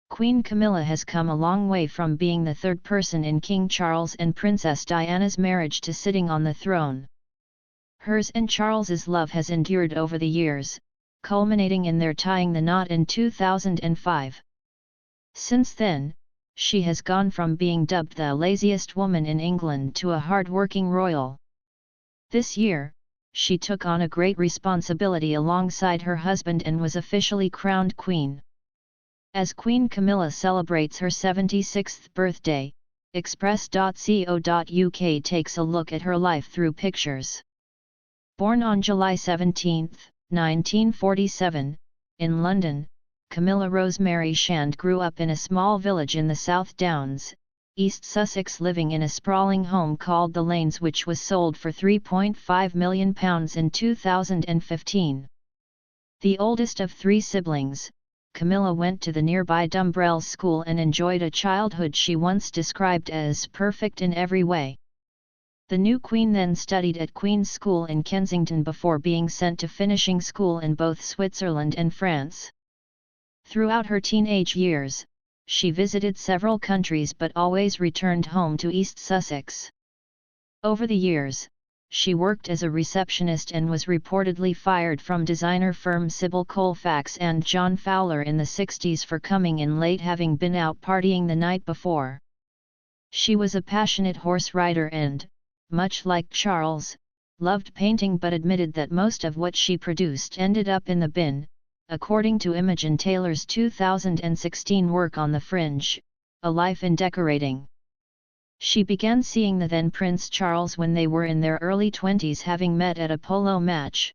Queen Camilla has come a long way from being the third person in King Charles and Princess Diana's marriage to sitting on the throne. Hers and Charles's love has endured over the years, culminating in their tying the knot in 2005. Since then, she has gone from being dubbed the laziest woman in England to a hardworking royal. This year, she took on a great responsibility alongside her husband and was officially crowned queen. As Queen Camilla celebrates her 76th birthday, Express.co.uk takes a look at her life through pictures. Born on July 17, 1947, in London, Camilla Rosemary Shand grew up in a small village in the South Downs, East Sussex, living in a sprawling home called the Laines, which was sold for £3.5 million in 2015. The oldest of three siblings, Camilla went to the nearby Dumbrell school and enjoyed a childhood she once described as perfect in every way. The new queen then studied at Queen's School in Kensington before being sent to finishing school in both Switzerland and France. Throughout her teenage years, she visited several countries but always returned home to East Sussex. Over the years, she worked as a receptionist and was reportedly fired from designer firm Sybil Colfax and John Fowler in the 60s for coming in late, having been out partying the night before. She was a passionate horse rider and, much like Charles, loved painting but admitted that most of what she produced ended up in the bin, according to Imogen Taylor's 2016 work on The Fringe, A Life in Decorating. She began seeing the then Prince Charles when they were in their early 20s, having met at a polo match.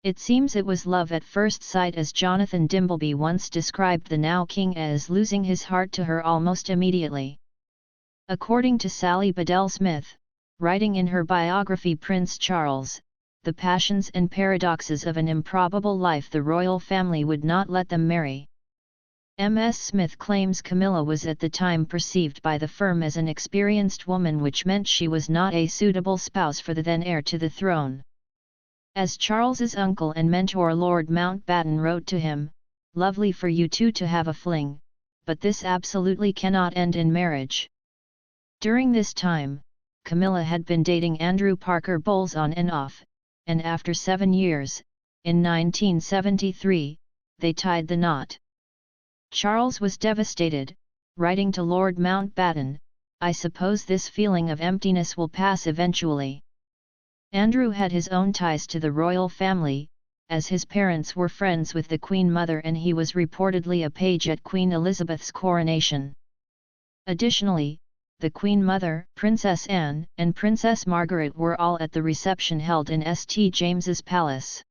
It seems it was love at first sight, as Jonathan Dimbleby once described the now king as losing his heart to her almost immediately. According to Sally Bedell Smith, writing in her biography Prince Charles, the passions and paradoxes of an improbable life, the royal family would not let them marry. M.S. Smith claims Camilla was at the time perceived by the firm as an experienced woman, which meant she was not a suitable spouse for the then heir to the throne. As Charles's uncle and mentor Lord Mountbatten wrote to him, "Lovely for you two to have a fling, but this absolutely cannot end in marriage." During this time, Camilla had been dating Andrew Parker Bowles on and off, and after 7 years, in 1973, they tied the knot. Charles was devastated, writing to Lord Mountbatten, "I suppose this feeling of emptiness will pass eventually." Andrew had his own ties to the royal family, as his parents were friends with the Queen Mother and he was reportedly a page at Queen Elizabeth's coronation. Additionally, the Queen Mother, Princess Anne, and Princess Margaret were all at the reception held in St James's Palace.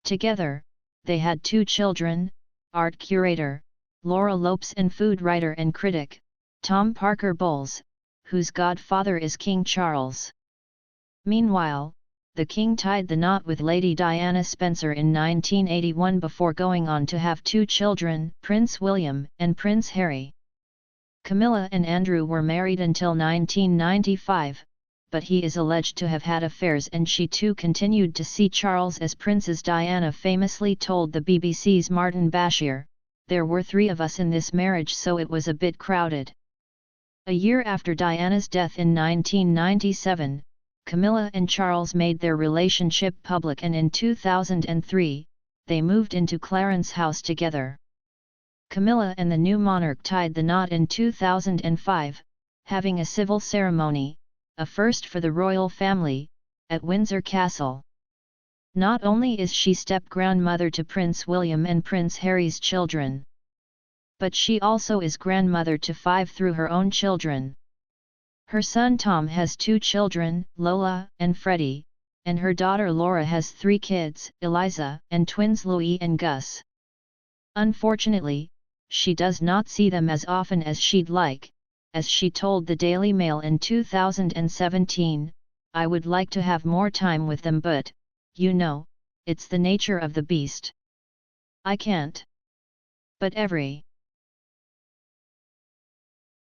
Together, they had 2 children, art curator, Laura Lopes, and food writer and critic, Tom Parker Bowles, whose godfather is King Charles. Meanwhile, the king tied the knot with Lady Diana Spencer in 1981 before going on to have 2 children, Prince William and Prince Harry. Camilla and Andrew were married until 1995, but he is alleged to have had affairs and she too continued to see Charles as princes. Diana famously told the BBC's Martin Bashir, "There were 3 of us in this marriage, so it was a bit crowded." A year after Diana's death in 1997, Camilla and Charles made their relationship public, and in 2003, they moved into Clarence House together. Camilla and the new monarch tied the knot in 2005, having a civil ceremony, a first for the royal family, at Windsor Castle. Not only is she step-grandmother to Prince William and Prince Harry's children, but she also is grandmother to 5 through her own children. Her son Tom has 2 children, Lola and Freddie, and her daughter Laura has 3 kids, Eliza and twins Louis and Gus. Unfortunately, she does not see them as often as she'd like, as she told the Daily Mail in 2017, "I would like to have more time with them, but, you know, it's the nature of the beast. I can't." But every